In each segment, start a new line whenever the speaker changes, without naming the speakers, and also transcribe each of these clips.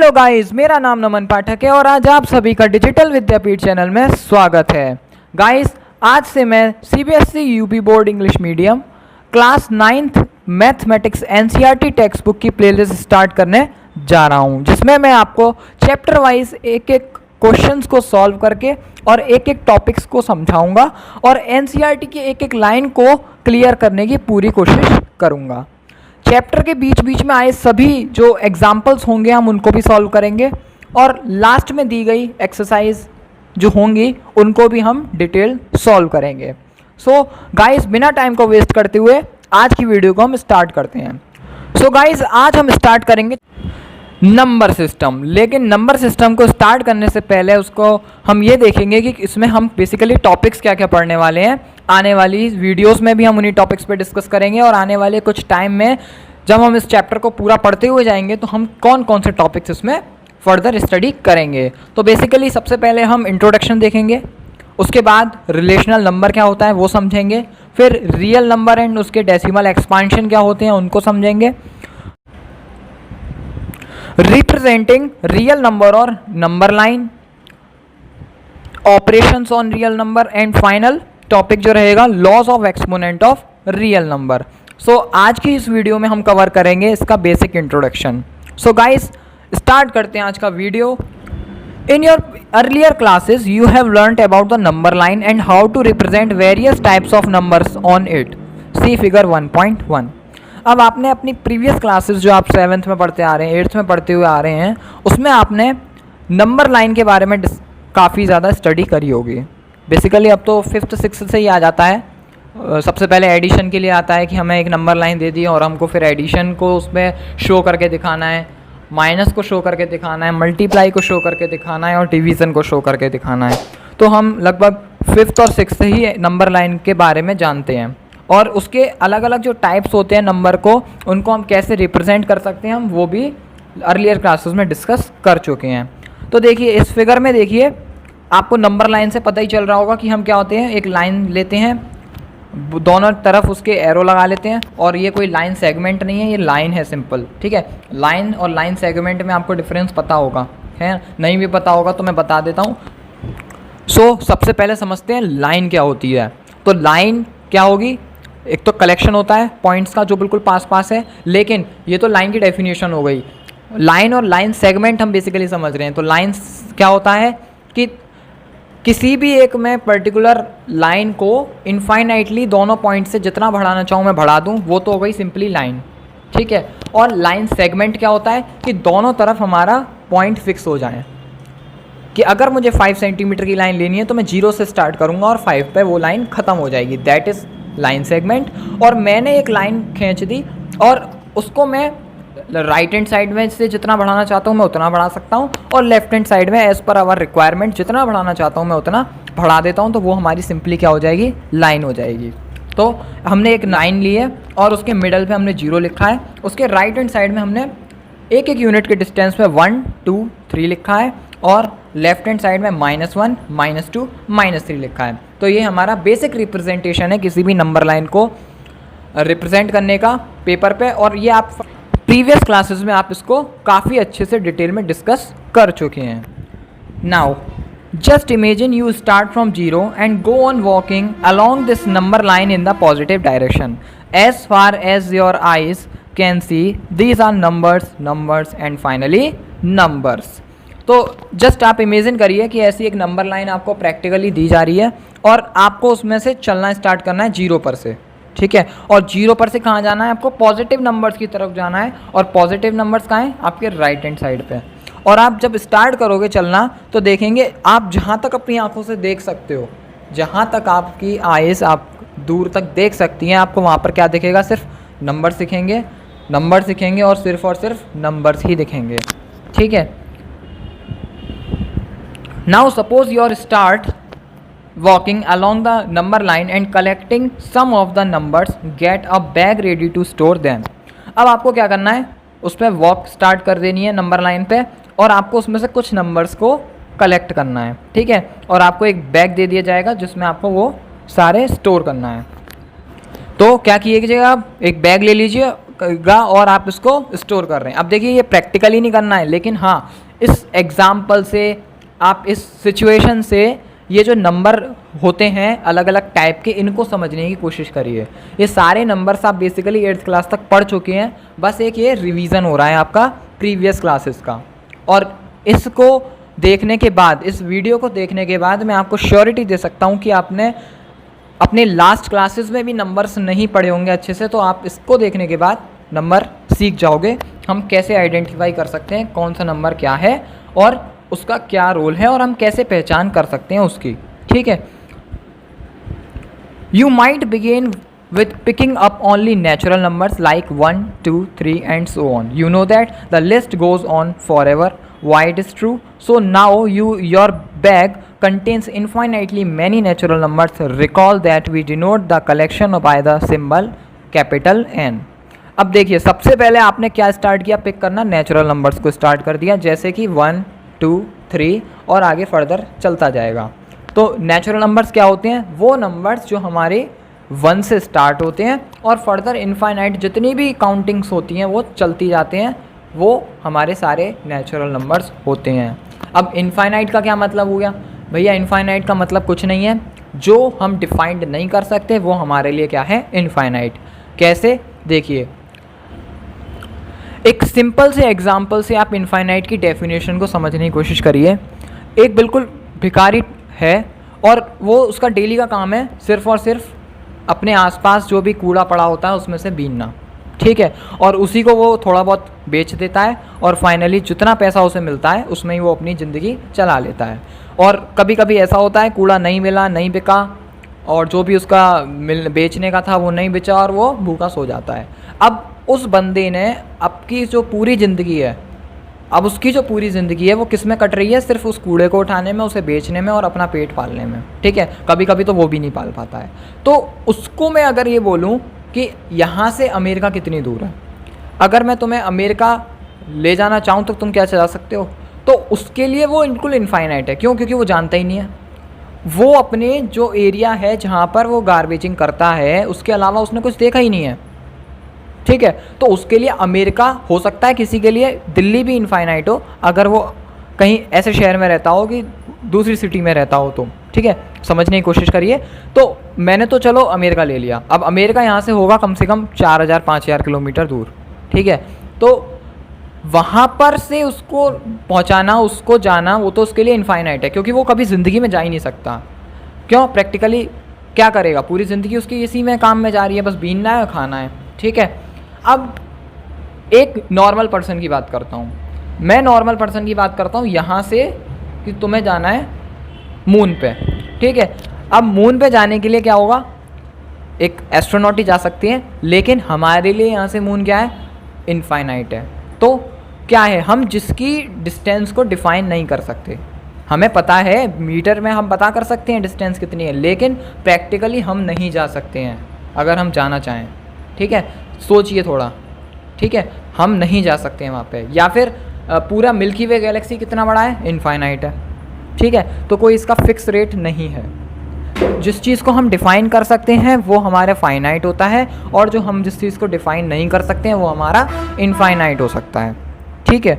Hello guys, मेरा नाम नमन पाठक है और आज आप सभी का डिजिटल विद्यापीठ चैनल में स्वागत है। गाइस, आज से मैं CBSE UP board English medium class 9th mathematics NCERT text book की प्लेलिस्ट स्टार्ट करने जा रहा हूं, जिसमें मैं आपको चैप्टर वाइज एक एक क्वेश्चंस को सॉल्व करके और एक एक टॉपिक्स को समझाऊंगा और एनसीईआरटी की एक एक लाइन को क्लियर करने की पूरी कोशिश करूंगा। चैप्टर के बीच बीच में आए सभी जो एग्जाम्पल्स होंगे हम उनको भी सॉल्व करेंगे और लास्ट में दी गई एक्सरसाइज जो होंगी उनको भी हम डिटेल सॉल्व करेंगे। सो गाइस, बिना टाइम को वेस्ट करते हुए आज की वीडियो को हम स्टार्ट करते हैं। सो गाइस, आज हम स्टार्ट करेंगे नंबर सिस्टम, लेकिन नंबर सिस्टम को स्टार्ट करने से पहले उसको हम ये देखेंगे कि इसमें हम बेसिकली टॉपिक्स क्या क्या पढ़ने वाले हैं। आने वाली वीडियोस में भी हम उन्हीं टॉपिक्स पे डिस्कस करेंगे और आने वाले कुछ टाइम में जब हम इस चैप्टर को पूरा पढ़ते हुए जाएंगे तो हम कौन कौन से टॉपिक्स इसमें फर्दर स्टडी करेंगे। तो बेसिकली सबसे पहले हम इंट्रोडक्शन देखेंगे, उसके बाद रिलेशनल नंबर क्या होता है वो समझेंगे, फिर रियल नंबर एंड उसके डेसिमल एक्सपांशन क्या होते हैं उनको समझेंगे, रिप्रेजेंटिंग रियल नंबर और number line, operations on real number and final topic जो रहेगा laws of exponent of real number. So आज की इस वीडियो में हम कवर करेंगे इसका basic introduction. So guys, start करते हैं आज का video. In your earlier classes you have learned about the number line and how to represent various types of numbers on it. See figure 1.1। अब आपने अपनी प्रीवियस क्लासेस जो आप 7th में पढ़ते आ रहे हैं, 8th में पढ़ते हुए आ रहे हैं, उसमें आपने नंबर लाइन के बारे में काफ़ी ज़्यादा स्टडी करी होगी। बेसिकली अब तो 5th 6th से ही आ जाता है। सबसे पहले एडिशन के लिए आता है कि हमें एक नंबर लाइन दे दी और हमको फिर एडिशन को उसमें शो करके दिखाना है, माइनस को शो करके दिखाना है, मल्टीप्लाई को शो करके दिखाना है और डिवीज़न को शो करके दिखाना है। तो हम लगभग 5th और 6th से ही नंबर लाइन के बारे में जानते हैं और उसके अलग अलग जो टाइप्स होते हैं नंबर को, उनको हम कैसे रिप्रेजेंट कर सकते हैं हम वो भी अर्लियर क्लासेस में डिस्कस कर चुके हैं। तो देखिए इस फिगर में देखिए आपको नंबर लाइन से पता ही चल रहा होगा कि हम क्या होते हैं, एक लाइन लेते हैं, दोनों तरफ उसके एरो लगा लेते हैं और ये कोई लाइन सेगमेंट नहीं है, ये लाइन है सिंपल। ठीक है, लाइन और लाइन सेगमेंट में आपको डिफरेंस पता होगा, है नहीं भी पता होगा तो मैं बता देता हूँ। सो सबसे पहले समझते हैं लाइन क्या होती है। तो लाइन क्या होगी, एक तो कलेक्शन होता है पॉइंट्स का जो बिल्कुल पास पास है, लेकिन ये तो लाइन की डेफिनेशन हो गई। लाइन और लाइन सेगमेंट हम बेसिकली समझ रहे हैं। तो लाइन क्या होता है कि किसी भी एक मैं पर्टिकुलर लाइन को इनफाइनाइटली दोनों पॉइंट से जितना बढ़ाना चाहूँ मैं बढ़ा दूँ, वो तो हो गई सिंपली लाइन। ठीक है, और लाइन सेगमेंट क्या होता है कि दोनों तरफ हमारा पॉइंट फिक्स हो जाए, कि अगर मुझे 5 सेंटीमीटर की लाइन लेनी है तो मैं 0 से स्टार्ट करूँगा और 5 पे वो लाइन ख़त्म हो जाएगी, दैट इज़ लाइन सेगमेंट। और मैंने एक लाइन खींच दी और उसको मैं राइट हैंड साइड में से जितना बढ़ाना चाहता हूँ मैं उतना बढ़ा सकता हूँ और लेफ्ट हैंड साइड में एज़ पर आवर रिक्वायरमेंट जितना बढ़ाना चाहता हूँ मैं उतना बढ़ा देता हूँ, तो वो हमारी सिंपली क्या हो जाएगी, लाइन हो जाएगी। तो हमने एक लाइन ली है और उसके मिडल पे हमने 0 लिखा है, उसके राइट हैंड साइड में हमने एक एक यूनिट के डिस्टेंस पे 1 2 3 लिखा है और लेफ्ट हैंड साइड में -1 -2 -3 लिखा है। तो ये हमारा बेसिक रिप्रेजेंटेशन है किसी भी नंबर लाइन को रिप्रेजेंट करने का पेपर पे, और ये आप प्रीवियस क्लासेस में आप इसको काफ़ी अच्छे से डिटेल में डिस्कस कर चुके हैं। Now just imagine you start from 0 and go on walking along this number line in the positive direction as far as your eyes can see these are numbers numbers and finally numbers. तो just आप imagine करिए कि ऐसी एक number line आपको practically दी जा रही है और आपको उसमें से चलना स्टार्ट करना है 0 पर से। ठीक है, और 0 पर से कहाँ जाना है, आपको पॉजिटिव नंबर्स की तरफ जाना है और पॉजिटिव नंबर्स कहाँ हैं, आपके राइट हैंड साइड पे। और आप जब स्टार्ट करोगे चलना तो देखेंगे आप जहाँ तक अपनी आंखों से देख सकते हो, जहाँ तक आपकी आइज़ आप दूर तक देख सकती हैं, आपको वहाँ पर क्या दिखेगा, सिर्फ नंबर्स दिखेंगे, नंबर्स दिखेंगे और सिर्फ नंबर्स ही दिखेंगे। ठीक है, now suppose your start walking along the number line and collecting some of the numbers, get a bag ready to store them। अब आपको क्या करना है, उस पर वॉक स्टार्ट कर देनी है नंबर लाइन पे और आपको उसमें से कुछ नंबर्स को कलेक्ट करना है। ठीक है, और आपको एक बैग दे दिया जाएगा जिसमें आपको वो सारे स्टोर करना है। तो क्या कीजिएगा, आप एक बैग ले लीजिए, गा और आप इसको स्टोर कर रहे हैं। अब देखिए ये प्रैक्टिकली नहीं करना है, लेकिन हाँ इस एग्जाम्पल से, आप इस सिचुएशन से ये जो नंबर होते हैं अलग अलग टाइप के, इनको समझने की कोशिश करिए। ये सारे नंबर्स आप बेसिकली 8th क्लास तक पढ़ चुके हैं, बस एक ये रिवीजन हो रहा है आपका प्रीवियस क्लासेस का। और इसको देखने के बाद, इस वीडियो को देखने के बाद मैं आपको श्योरिटी दे सकता हूँ कि आपने अपने लास्ट क्लासेस में भी नंबर्स नहीं पढ़े होंगे अच्छे से, तो आप इसको देखने के बाद नंबर सीख जाओगे। हम कैसे आइडेंटिफाई कर सकते हैं कौन सा नंबर क्या है और उसका क्या रोल है, और हम कैसे पहचान कर सकते हैं उसकी। ठीक है, you might begin with picking up only natural numbers like 1, 2, 3 and so on. You know that the list goes on forever. Why it is true? So now your bag contains infinitely many natural numbers. Recall that we denote the collection by the symbol capital N. अब देखिए सबसे पहले आपने क्या start किया, pick करना, natural numbers को start कर दिया, जैसे कि 1, 2, 3 और आगे फर्दर चलता जाएगा। तो नेचुरल नंबर्स क्या होते हैं? वो नंबर्स जो हमारे 1 से स्टार्ट होते हैं और फर्दर इनफाइनाइट जितनी भी काउंटिंग्स होती हैं वो चलती जाते हैं, वो हमारे सारे नेचुरल नंबर्स होते हैं। अब इनफाइनाइट का क्या मतलब हो गया भैया? इनफाइनाइट का मतलब कुछ नहीं है, जो हम डिफाइंड नहीं कर सकते वो हमारे लिए क्या है? इनफाइनाइट। कैसे? देखिए एक सिंपल से एग्जांपल से आप इनफाइनाइट की डेफिनेशन को समझने की कोशिश करिए। एक बिल्कुल भिखारी है और वो उसका डेली का काम है सिर्फ़ और सिर्फ अपने आसपास जो भी कूड़ा पड़ा होता है उसमें से बीनना, ठीक है, और उसी को वो थोड़ा बहुत बेच देता है और फाइनली जितना पैसा उसे मिलता है उसमें ही वो अपनी ज़िंदगी चला लेता है। और कभी कभी ऐसा होता है कूड़ा नहीं मिला, नहीं बिका, और जो भी उसका बेचने का था वो नहीं बेचा और वो भूखा सो जाता है। अब उस बंदे ने आपकी जो पूरी ज़िंदगी है, अब उसकी जो पूरी ज़िंदगी है वो किस में कट रही है? सिर्फ उस कूड़े को उठाने में, उसे बेचने में और अपना पेट पालने में, ठीक है। कभी कभी तो वो भी नहीं पाल पाता है। तो उसको मैं अगर ये बोलूँ कि यहाँ से अमेरिका कितनी दूर है, अगर मैं तुम्हें अमेरिका ले जाना चाहूँ तो तुम क्या चला सकते हो? तो उसके लिए वो बिल्कुल इनफाइनाइट है। क्यों? क्योंकि वो जानता ही नहीं है। वो अपने जो एरिया है जहाँ पर वो गार्बेजिंग करता है उसके अलावा उसने कुछ देखा ही नहीं है, ठीक है। तो उसके लिए अमेरिका हो सकता है, किसी के लिए दिल्ली भी इनफाइनाइट हो, अगर वो कहीं ऐसे शहर में रहता हो कि दूसरी सिटी में रहता हो तो, ठीक है। समझने की कोशिश करिए। तो मैंने तो चलो अमेरिका ले लिया, अब अमेरिका यहाँ से होगा कम से कम 4000-5000 किलोमीटर दूर, ठीक है। तो वहाँ पर से उसको पहुँचाना, उसको जाना, वो तो उसके लिए इनफाइनाइट है, क्योंकि वो कभी ज़िंदगी में जा ही नहीं सकता। क्यों? प्रैक्टिकली क्या करेगा? पूरी ज़िंदगी उसकी इसी में काम में जा रही है, बस बीनना है और खाना है, ठीक है। अब एक नॉर्मल पर्सन की बात करता हूँ, मैं नॉर्मल पर्सन की बात करता हूँ यहाँ से कि तुम्हें जाना है मून पे, ठीक है। अब मून पे जाने के लिए क्या होगा? एक एस्ट्रोनॉट ही जा सकती हैं, लेकिन हमारे लिए यहाँ से मून क्या है? इनफाइनाइट है। तो क्या है? हम जिसकी डिस्टेंस को डिफ़ाइन नहीं कर सकते। हमें पता है मीटर में हम पता कर सकते हैं डिस्टेंस कितनी है, लेकिन प्रैक्टिकली हम नहीं जा सकते हैं अगर हम जाना चाहें, ठीक है। सोचिए थोड़ा, ठीक है, हम नहीं जा सकते हैं वहाँ पे। या फिर पूरा मिल्की वे गैलेक्सी कितना बड़ा है? इनफाइनाइट है, ठीक है। तो कोई इसका फिक्स रेट नहीं है। जिस चीज़ को हम डिफ़ाइन कर सकते हैं वो हमारा फाइनाइट होता है, और जो हम जिस चीज़ को डिफ़ाइन नहीं कर सकते हैं वो हमारा इनफाइनाइट हो सकता है, ठीक है।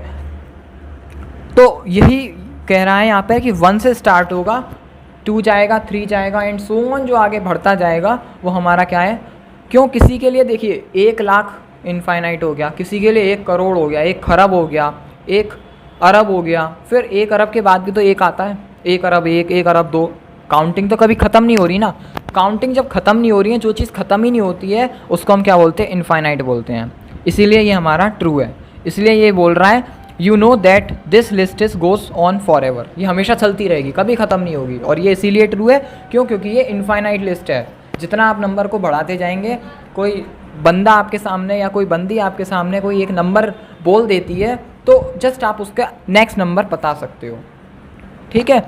तो यही कह रहा है यहाँ पर कि 1 से स्टार्ट होगा, 2 जाएगा, 3 जाएगा एंड सो ऑन, जो आगे बढ़ता जाएगा वो हमारा क्या है? क्यों? किसी के लिए देखिए 1 लाख इनफाइनाइट हो गया, किसी के लिए 1 करोड़ हो गया, 1 खरब हो गया, 1 अरब हो गया, फिर 1 अरब के बाद भी तो 1 आता है, 1 अरब 1, 1 अरब 2। काउंटिंग तो कभी ख़त्म नहीं हो रही ना। काउंटिंग जब ख़त्म नहीं हो रही है, जो चीज़ ख़त्म ही नहीं होती है उसको हम क्या बोलते हैं? इनफाइनाइट बोलते हैं। इसीलिए ये हमारा ट्रू है। इसलिए ये बोल रहा है you know that this list is goes on for ever, ये हमेशा चलती रहेगी, कभी ख़त्म नहीं होगी। और ये इसीलिए ट्रू है, क्यों? क्योंकि ये इनफाइनाइट लिस्ट है। जितना आप नंबर को बढ़ाते जाएंगे, कोई बंदा आपके सामने या कोई बंदी आपके सामने कोई एक नंबर बोल देती है तो जस्ट आप उसका नेक्स्ट नंबर बता सकते हो, ठीक है।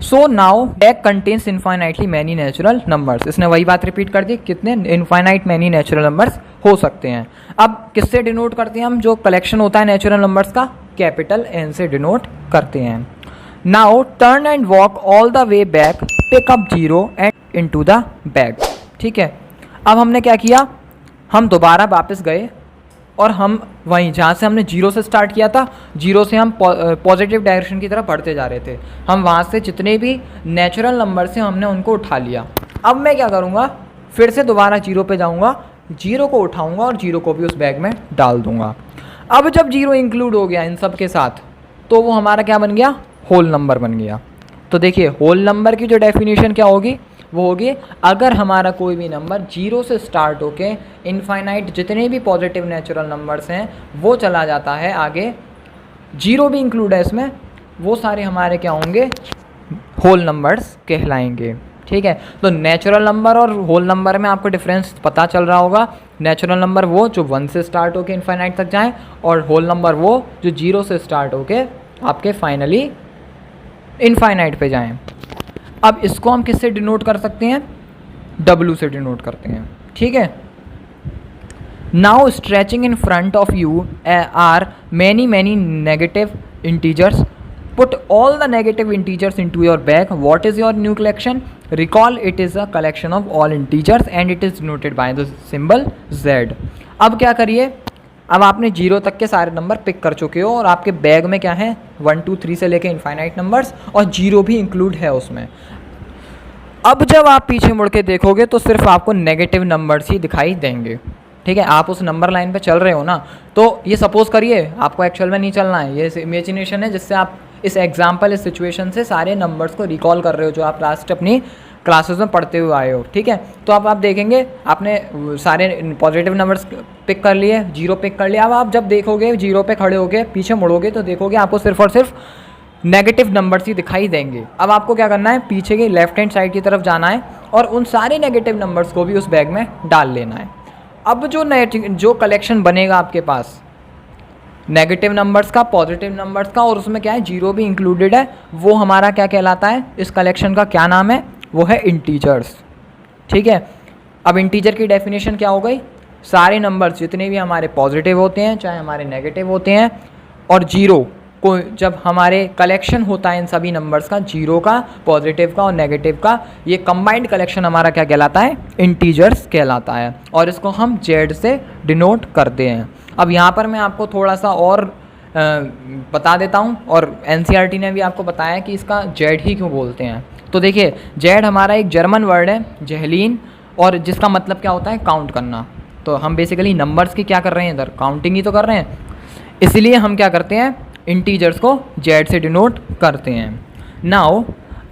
So now deck contains infinitely many natural numbers. इसने वही बात रिपीट कर दी, कितने इनफाइनाइट मैनी नेचुरल नंबर्स हो सकते हैं। अब किससे डिनोट करते हैं हम? जो कलेक्शन होता है नेचुरल नंबर्स का, कैपिटल एन से डिनोट करते हैं। Now turn and walk all the way back, pick up 0 and into the bag, ठीक है। अब हमने क्या किया? हम दोबारा वापस गए और हम वहीं जहाँ से हमने जीरो से स्टार्ट किया था, जीरो से हम पॉजिटिव डायरेक्शन की तरफ बढ़ते जा रहे थे, हम वहाँ से जितने भी नेचुरल नंबर से हमने उनको उठा लिया। अब मैं क्या करूँगा, फिर से दोबारा जीरो पे जाऊँगा, जीरो को उठाऊँगा और जीरो को भी उस बैग में डाल दूँगा। अब जब जीरो इंक्लूड हो गया इन सब के साथ, तो वो हमारा क्या बन गया, होल नंबर बन गया। तो देखिए होल नंबर की जो डेफिनेशन क्या होगी, वो होगी अगर हमारा कोई भी नंबर जीरो से स्टार्ट होके इनफाइनाइट जितने भी पॉजिटिव नेचुरल नंबर्स हैं वो चला जाता है आगे, जीरो भी इंक्लूड है इसमें, वो सारे हमारे क्या होंगे, होल नंबर्स कहलाएंगे। ठीक है, तो नेचुरल नंबर और होल नंबर में आपको डिफरेंस पता चल रहा होगा। नेचुरल नंबर वो जो 1 से स्टार्ट होके इनफाइनाइट तक जाएं, और होल नंबर वो जो जीरो से स्टार्ट होके आपके फाइनली इनफाइनाइट पे जाएं। अब इसको हम किससे डिनोट कर सकते हैं, W से डिनोट करते हैं। ठीक है, now stretching in front of you are many negative integers, put all the negative integers into your bag. What is your new collection? Recall it is a collection of all integers and it is denoted by the symbol Z. अब क्या करिए, अब आपने zero तक के सारे number pick कर चुके हो और आपके बैग में क्या है, 1 2 3 से लेके इनफाइनाइट नंबर्स और जीरो भी इंक्लूड है उसमें। अब जब आप पीछे मुड़ के देखोगे तो सिर्फ आपको नेगेटिव नंबर्स ही दिखाई देंगे। ठीक है, आप उस नंबर लाइन पे चल रहे हो ना, तो ये सपोज करिए, आपको एक्चुअल में नहीं चलना है, ये इमेजिनेशन है जिससे आप इस एग्जाम्पल, इस सिचुएशन से सारे नंबर्स को रिकॉल कर रहे हो जो आप लास्ट अपनी क्लासेस में पढ़ते हुए आए हो। ठीक है, तो अब आप देखेंगे आपने सारे पॉजिटिव नंबर्स पिक कर लिए, जीरो पिक कर लिया। अब आप जब देखोगे जीरो पे खड़े होगे, पीछे मुड़ोगे तो देखोगे आपको सिर्फ और सिर्फ नेगेटिव नंबर्स ही दिखाई देंगे। अब आपको क्या करना है, पीछे की लेफ्ट हैंड साइड की तरफ जाना है और उन सारे नेगेटिव नंबर्स को भी उस बैग में डाल लेना है। अब जो कलेक्शन बनेगा आपके पास नेगेटिव नंबर्स का, पॉजिटिव नंबर्स का, और उसमें क्या है, जीरो भी इंक्लूडेड है, वो हमारा क्या कहलाता है, इस कलेक्शन का क्या नाम है, वो है इंटीजर्स। ठीक है, अब इंटीजर की डेफिनेशन क्या हो गई, सारे नंबर्स जितने भी हमारे पॉजिटिव होते हैं चाहे हमारे नेगेटिव होते हैं, और जीरो को जब हमारे कलेक्शन होता है इन सभी नंबर्स का, जीरो का, पॉजिटिव का और नेगेटिव का, ये कंबाइंड कलेक्शन हमारा क्या कहलाता है, इंटीजर्स कहलाता है, और इसको हम जेड से डिनोट करते हैं। अब यहाँ पर मैं आपको थोड़ा सा और बता देता हूँ, और एनसीईआरटी ने भी आपको बताया कि इसका जेड ही क्यों बोलते हैं। तो देखिए, जेड हमारा एक जर्मन वर्ड है, जहलीन, और जिसका मतलब क्या होता है, काउंट करना। तो हम बेसिकली नंबर्स की क्या कर रहे हैं, इधर काउंटिंग ही तो कर रहे हैं, इसलिए हम क्या करते हैं, इंटीजर्स को जेड से डिनोट करते हैं। Now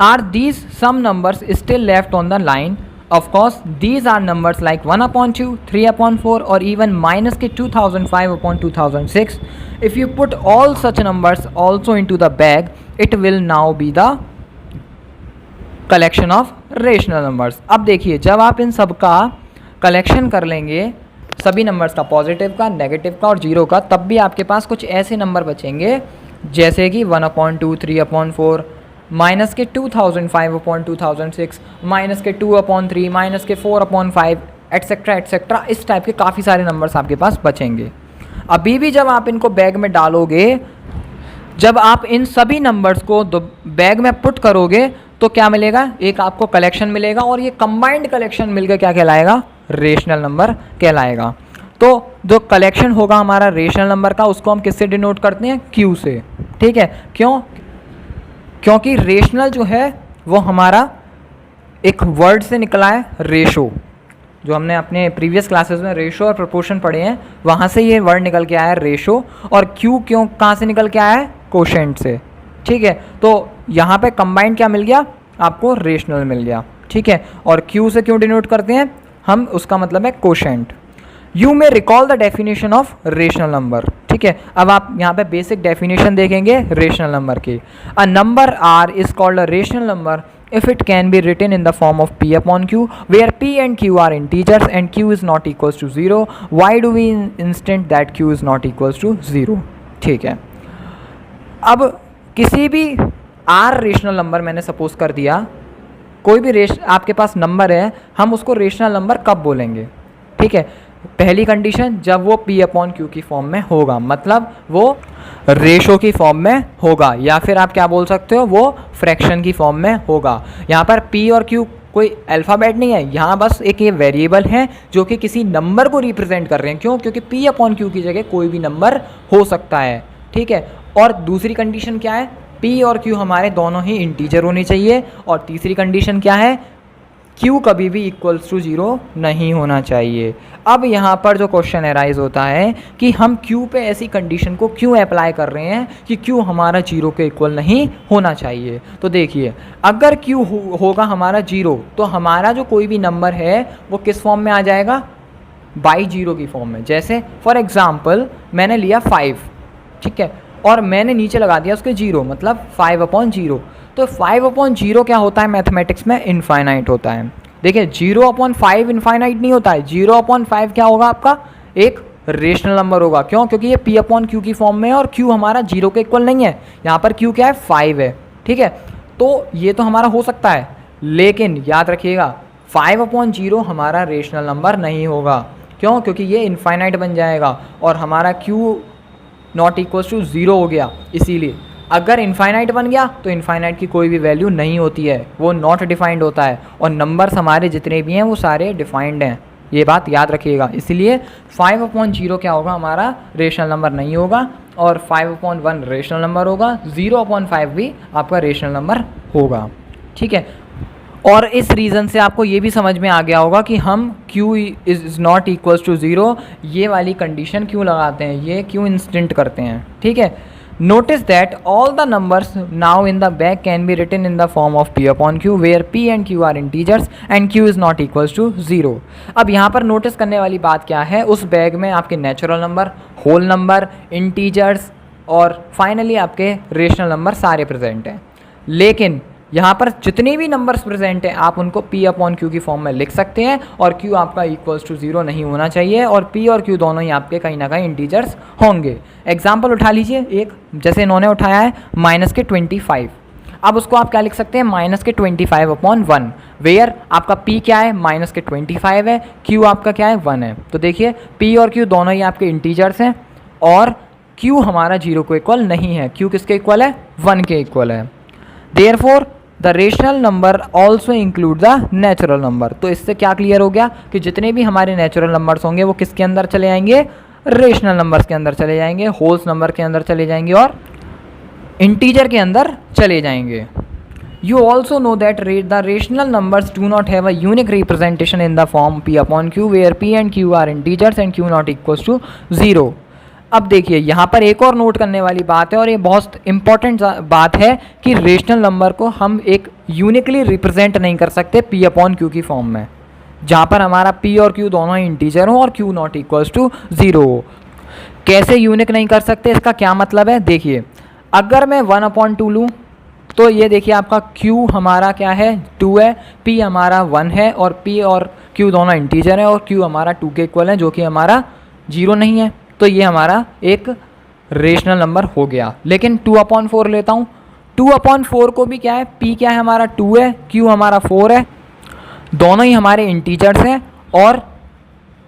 are these some numbers still left on the line? Of course, these are numbers like 1/2, 3/4, or even minus के 2005/2006. If you put all such numbers also into the bag, it will now be the collection of rational numbers. अब देखिए, जब आप इन सब का collection कर लेंगे, सभी नंबर्स का, पॉजिटिव का, नेगेटिव का और जीरो का, तब भी आपके पास कुछ ऐसे नंबर बचेंगे जैसे कि 1/2, 3/4, माइनस के 2005/2006, माइनस के 2/3, माइनस के 4/5, एट्सेट्रा एट्सेट्रा, इस टाइप के काफ़ी सारे नंबर्स आपके पास बचेंगे। अभी भी जब आप इनको बैग में डालोगे, जब आप इन सभी नंबर्स को बैग में पुट करोगे तो क्या मिलेगा, एक आपको कलेक्शन मिलेगा, और ये कंबाइंड कलेक्शन मिलकर क्या कहलाएगा, रेशनल नंबर कहलाएगा। तो जो कलेक्शन होगा हमारा रेशनल नंबर का, उसको हम किससे डिनोट करते हैं, क्यू से। ठीक है, क्यों, क्योंकि रेशनल जो है वो हमारा एक वर्ड से निकला है, रेशो, जो हमने अपने प्रीवियस क्लासेस में रेशो और प्रोपोर्शन पढ़े हैं, वहाँ से ये वर्ड निकल के आया है रेशो। और क्यू क्यों कहाँ से निकल के आया है, कोशेंट से। ठीक है, तो यहाँ पे कंबाइंड क्या मिल गया आपको, रेशनल मिल गया। ठीक है, और क्यू से क्यों डिनोट करते हैं हम, उसका मतलब है quotient. You may recall the definition of rational number. ठीक है, अब आप यहाँ पे बेसिक डेफिनेशन देखेंगे रेशनल नंबर की। A number R is called a rational number if it can be written in the form of p/q, where p and q are integers and q is not equals to 0. Why do we instant that q is not equals to 0? ठीक है, अब किसी भी r rational number मैंने suppose कर दिया, कोई भी आपके पास नंबर है, हम उसको रेशनल नंबर कब बोलेंगे। ठीक है, पहली कंडीशन जब वो p/q की फॉर्म में होगा, मतलब वो रेशो की फॉर्म में होगा, या फिर आप क्या बोल सकते हो, वो फ्रैक्शन की फॉर्म में होगा। यहाँ पर p और q कोई अल्फ़ाबेट नहीं है, यहाँ बस एक ये वेरिएबल है जो कि किसी नंबर को रिप्रेजेंट कर रहे हैं। क्यों? क्योंकि P अपॉन Q की जगह कोई भी नंबर हो सकता है, ठीक है। और दूसरी कंडीशन क्या है? P और Q हमारे दोनों ही इंटीजर होनी चाहिए। और तीसरी कंडीशन क्या है? Q कभी भी इक्वल्स टू 0 नहीं होना चाहिए। अब यहाँ पर जो क्वेश्चन एराइज होता है कि हम Q पे ऐसी कंडीशन को क्यों अप्लाई कर रहे हैं कि Q हमारा 0 के इक्वल नहीं होना चाहिए। तो देखिए, अगर Q होगा हमारा 0 तो हमारा जो कोई भी नंबर है वो किस फॉर्म में आ जाएगा? बाई 0 की फॉर्म में। जैसे फॉर एग्ज़ाम्पल मैंने लिया 5, ठीक है, और मैंने नीचे लगा दिया उसके 0, मतलब 5 अपॉन 0। तो 5 अपॉन 0 क्या होता है मैथमेटिक्स में? इनफाइनाइट होता है। देखिए 0 अपॉन 5 इनफाइनाइट नहीं होता है। 0 अपॉन 5 क्या होगा? आपका एक रेशनल नंबर होगा। क्यों? क्योंकि ये P अपॉन Q की फॉर्म में है और Q हमारा 0 के इक्वल नहीं है। यहाँ पर Q क्या है? 5 है, ठीक है। तो ये तो हमारा हो सकता है, लेकिन याद रखिएगा 5 अपॉन 0 हमारा रेशनल नंबर नहीं होगा। क्यों? क्योंकि ये इनफाइनाइट बन जाएगा और हमारा Q नॉट इक्वल्स टू 0 हो गया। इसीलिए अगर इनफाइनाइट बन गया तो इनफाइनाइट की कोई भी वैल्यू नहीं होती है, वो नॉट डिफाइंड होता है। और नंबर्स हमारे जितने भी हैं वो सारे डिफाइंड हैं, ये बात याद रखिएगा। इसलिए 5 अपॉन 0 क्या होगा? हमारा रेशनल नंबर नहीं होगा। और 5 अपॉन 1 रेशनल नंबर होगा। 0 अपॉन 5 भी आपका रेशनल नंबर होगा, ठीक है। और इस रीज़न से आपको ये भी समझ में आ गया होगा कि हम Q is not equals to 0 ये वाली कंडीशन क्यों लगाते हैं, ये क्यों इंस्टेंट करते हैं, ठीक है। Notice that all the numbers now in the bag can be written in the form of P upon Q where P and Q are integers and Q is not equals to 0। अब यहाँ पर notice करने वाली बात क्या है? उस bag में आपके natural number, whole number, integers और फाइनली आपके रेशनल नंबर सारे प्रेजेंट हैं। लेकिन यहाँ पर जितने भी नंबर्स प्रेजेंट हैं आप उनको P अपॉन Q की फॉर्म में लिख सकते हैं और Q आपका इक्वल्स टू 0 नहीं होना चाहिए और P और Q दोनों ही आपके कहीं ना कहीं इंटीजर्स होंगे। एग्जाम्पल उठा लीजिए एक, जैसे इन्होंने उठाया है माइनस के 25। अब उसको आप क्या लिख सकते हैं? माइनस के 25 अपॉन 1 वेयर आपका P क्या है? माइनस के 25 है, Q आपका क्या है? 1 है। तो देखिए P और Q दोनों ही आपके इंटीजर्स हैं और Q हमारा 0 को इक्वल नहीं है। Q किसके इक्वल है? 1 के इक्वल है। Therefore the rational number also include the natural number. तो इससे क्या क्लियर हो गया कि जितने भी हमारे नेचुरल नंबर्स होंगे वो किसके अंदर चले जाएंगे? रेशनल नंबर्स के अंदर चले जाएंगे, होल्स नंबर के अंदर चले जाएंगे और इंटीजर के अंदर चले जाएंगे। You also know that the rational numbers do not have a unique representation in the form P upon Q where P and Q are integers and Q not equals to 0। अब देखिए यहाँ पर एक और नोट करने वाली बात है और ये बहुत इंपॉर्टेंट बात है कि रेशनल नंबर को हम एक यूनिकली रिप्रेजेंट नहीं कर सकते P अपॉन Q की फॉर्म में, जहाँ पर हमारा P और Q दोनों ही इंटीजर हो और Q नॉट इक्वल्स टू 0 हो। कैसे यूनिक नहीं कर सकते? इसका क्या मतलब है? देखिए अगर मैं 1 अपॉन 2 लूँ तो ये देखिए आपका Q हमारा क्या है? 2 है, P हमारा 1 है और P और Q दोनों इंटीजर है और Q हमारा 2 के इक्वल है जो कि हमारा 0 नहीं है। तो ये हमारा एक रेशनल नंबर हो गया। लेकिन 2 अपॉन 4 लेता हूँ, 2 अपॉन 4 को भी क्या है? P क्या है हमारा? 2 है, Q हमारा 4 है, दोनों ही हमारे इंटीजर्स हैं और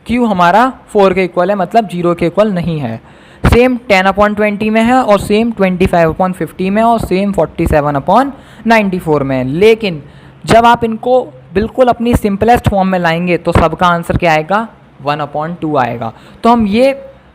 Q हमारा 4 के इक्वल है, मतलब 0 के इक्वल नहीं है। सेम 10 अपॉन 20 में है और सेम 25 अपॉन 50 में और सेम 47 अपॉन 94 में। लेकिन जब आप इनको बिल्कुल अपनी सिंपलेस्ट फॉर्म में लाएंगे तो सबका आंसर क्या आएगा? 1 अपॉन 2 आएगा। तो हम ये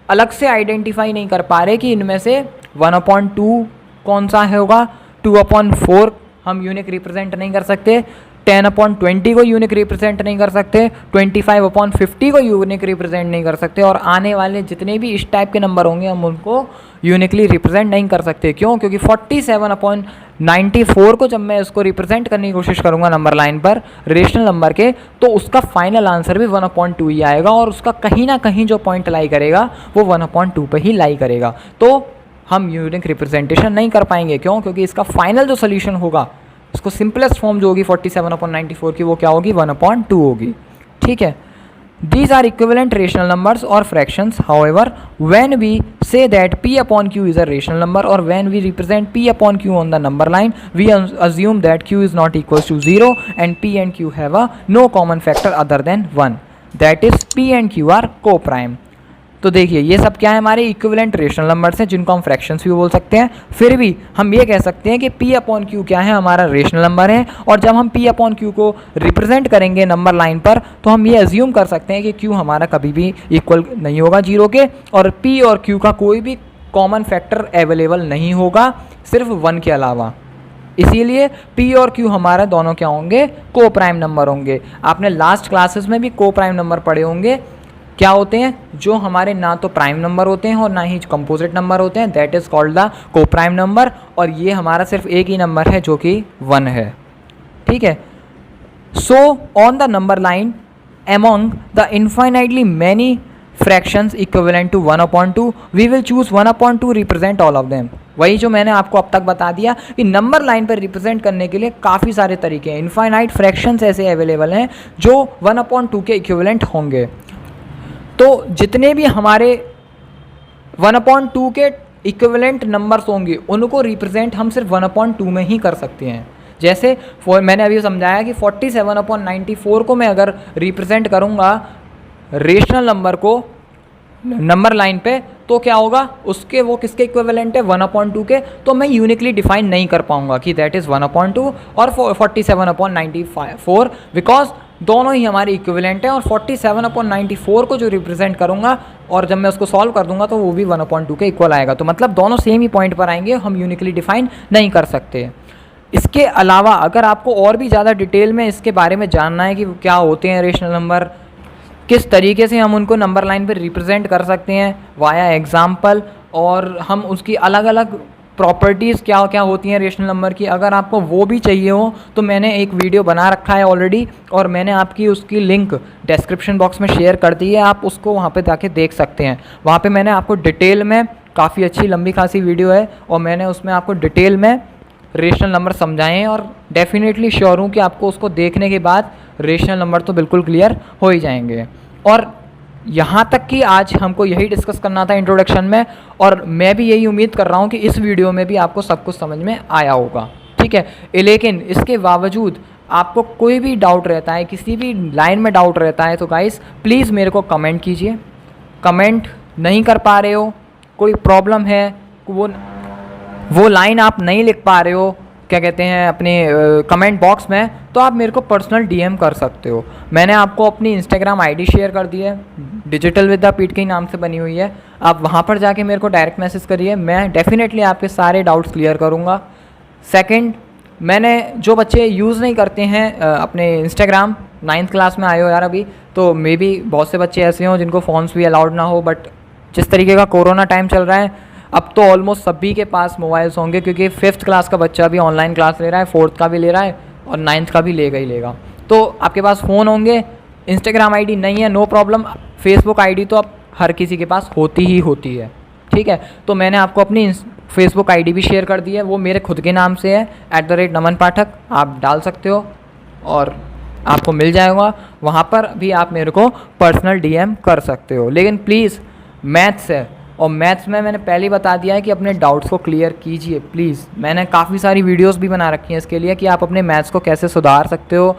अलग से आइडेंटिफाई नहीं कर पा रहे कि इनमें से 1 अपॉन 2 कौन सा होगा। 2 अपॉन 4 हम यूनिक रिप्रेजेंट नहीं कर सकते, 10 अपॉन 20 को यूनिक रिप्रेजेंट नहीं कर सकते, 25 अपॉन 50 को यूनिक रिप्रेजेंट नहीं कर सकते और आने वाले जितने भी इस टाइप के नंबर होंगे हम उनको यूनिकली रिप्रेजेंट नहीं कर सकते। क्यों? क्योंकि 47 अपॉन 94 को जब मैं उसको रिप्रेजेंट करने की कोशिश करूंगा नंबर लाइन पर रेशनल नंबर के, तो उसका फाइनल आंसर भी 1 अपॉन 2 ही आएगा और उसका कहीं ना कहीं जो पॉइंट लाई करेगा वो 1 अपॉन 2 पर ही लाई करेगा। तो हम यूनिक रिप्रेजेंटेशन नहीं कर पाएंगे। क्यों? क्योंकि इसका फाइनल जो सोल्यूशन होगा उसको सिंपलेस्ट फॉर्म जो होगी 47 अपॉन 94 की वो क्या होगी? 1 अपॉन 2 होगी। ठीक है, these are equivalent rational numbers or fractions. However, when we say that P upon Q is a rational number or when we represent P upon Q on the number line, we assume that Q is not equals to 0 and P and Q have a no common factor other than 1. That is P and Q are co-prime. तो देखिए ये सब क्या है, हमारे equivalent rational numbers हैं जिनको हम फ्रैक्शंस भी बोल सकते हैं। फिर भी हम ये कह सकते हैं कि P अपॉन Q क्या है, हमारा रेशनल नंबर है। और जब हम P अपॉन Q को रिप्रेजेंट करेंगे नंबर लाइन पर, तो हम ये अज्यूम कर सकते हैं कि Q हमारा कभी भी इक्वल नहीं होगा 0 के, और P और Q का कोई भी कॉमन फैक्टर अवेलेबल नहीं होगा सिर्फ 1 के अलावा। इसीलिए P और Q हमारा दोनों क्या होंगे, को प्राइम नंबर होंगे। आपने लास्ट क्लासेस में भी को प्राइम नंबर पढ़े होंगे, क्या होते हैं, जो हमारे ना तो प्राइम नंबर होते हैं और ना ही कंपोजिट नंबर होते हैं, दैट इज कॉल्ड द को प्राइम नंबर। और ये हमारा सिर्फ एक ही नंबर है जो कि 1 है, ठीक है। So on the number line among the infinitely many fractions equivalent to 1/2 we will choose 1/2 represent all of them। वही जो मैंने आपको अब तक बता दिया कि नंबर लाइन पर रिप्रेजेंट करने के लिए काफ़ी सारे तरीके हैं, इनफाइनाइट फ्रैक्शंस ऐसे अवेलेबल हैं जो 1/2 के इक्विवेलेंट होंगे। तो जितने भी हमारे 1/2 के इक्विवेलेंट नंबर्स होंगे उनको रिप्रेजेंट हम सिर्फ 1/2 में ही कर सकते हैं। जैसे मैंने अभी समझाया कि 47/94 को मैं अगर रिप्रेजेंट करूँगा रेशनल नंबर को नंबर लाइन पे, तो क्या होगा, उसके वो किसके इक्विवेलेंट है, 1/2 के। तो मैं यूनिकली डिफाइन नहीं कर पाऊंगा कि दैट इज़ 1/2 और 47/94, बिकॉज दोनों ही हमारे इक्विवेलेंट हैं। और 47/94 को जो रिप्रेजेंट करूंगा और जब मैं उसको सॉल्व कर दूंगा तो वो भी 1/2 के इक्वल आएगा। तो मतलब दोनों सेम ही पॉइंट पर आएंगे, हम यूनिकली डिफाइन नहीं कर सकते। इसके अलावा अगर आपको और भी ज़्यादा डिटेल में इसके बारे में जानना है कि क्या होते हैं रेशनल नंबर, किस तरीके से हम उनको नंबर लाइन पर रिप्रेजेंट कर सकते हैं वाया एग्जाम्पल, और हम उसकी अलग अलग प्रॉपर्टीज़ क्या क्या होती हैं रेशनल नंबर की, अगर आपको वो भी चाहिए हो तो मैंने एक वीडियो बना रखा है ऑलरेडी, और मैंने आपकी उसकी लिंक डिस्क्रिप्शन बॉक्स में शेयर कर दी है, आप उसको वहाँ पे जाके देख सकते हैं। वहाँ पे मैंने आपको डिटेल में, काफ़ी अच्छी लंबी खासी वीडियो है, और मैंने उसमें आपको डिटेल में रेशनल नंबर समझाए हैं, और डेफिनेटली श्योर हूँ कि आपको उसको देखने के बाद रेशनल नंबर तो बिल्कुल क्लियर हो ही जाएंगे। और यहाँ तक कि आज हमको यही डिस्कस करना था इंट्रोडक्शन में, और मैं भी यही उम्मीद कर रहा हूँ कि इस वीडियो में भी आपको सब कुछ समझ में आया होगा, ठीक है। लेकिन इसके बावजूद आपको कोई भी डाउट रहता है, किसी भी लाइन में डाउट रहता है, तो गाइस प्लीज़ मेरे को कमेंट कीजिए। कमेंट नहीं कर पा रहे हो, कोई प्रॉब्लम है, वो लाइन आप नहीं लिख पा रहे हो, क्या कहते हैं, अपने कमेंट बॉक्स में, तो आप मेरे को पर्सनल डीएम कर सकते हो। मैंने आपको अपनी इंस्टाग्राम आईडी शेयर कर दी है, डिजिटल विद्यापीठ के नाम से बनी हुई है, आप वहाँ पर जाके मेरे को डायरेक्ट मैसेज करिए, मैं डेफिनेटली आपके सारे डाउट्स क्लियर करूँगा। सेकंड, मैंने जो बच्चे यूज़ नहीं करते हैं अपने इंस्टाग्राम, 9th क्लास में आए हो यार अभी, तो मे बी बहुत से बच्चे ऐसे हों जिनको फ़ोन्स भी अलाउड ना हो, बट जिस तरीके का कोरोना टाइम चल रहा है अब तो ऑलमोस्ट सभी के पास मोबाइल्स होंगे, क्योंकि 5th क्लास का बच्चा भी ऑनलाइन क्लास ले रहा है, 4th का भी ले रहा है और 9th का भी लेगा ही लेगा। तो आपके पास फ़ोन होंगे, इंस्टाग्राम आईडी नहीं है, नो प्रॉब्लम, फेसबुक आईडी तो अब हर किसी के पास होती ही होती है, ठीक है। तो मैंने आपको अपनी फेसबुक आईडी भी शेयर कर दी है, वो मेरे खुद के नाम से है, @नमन पाठक, आप डाल सकते हो और आपको मिल जाएगा। वहाँ पर भी आप मेरे को पर्सनल डीएम कर सकते हो। लेकिन प्लीज़ मैथ्स है, और मैथ्स में मैंने पहले ही बता दिया है कि अपने डाउट्स को क्लियर कीजिए प्लीज़। मैंने काफ़ी सारी वीडियोस भी बना रखी हैं इसके लिए कि आप अपने मैथ्स को कैसे सुधार सकते हो,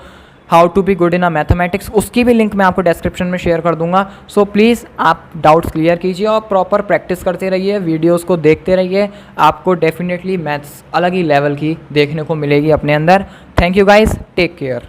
how to be good in a mathematics, उसकी भी लिंक मैं आपको डिस्क्रिप्शन में शेयर कर दूंगा। सो प्लीज़ आप डाउट्स क्लियर कीजिए और प्रॉपर प्रैक्टिस करते रहिए, वीडियोज़ को देखते रहिए, आपको डेफिनेटली मैथ्स अलग ही लेवल की देखने को मिलेगी अपने अंदर। Thank you guys, take care.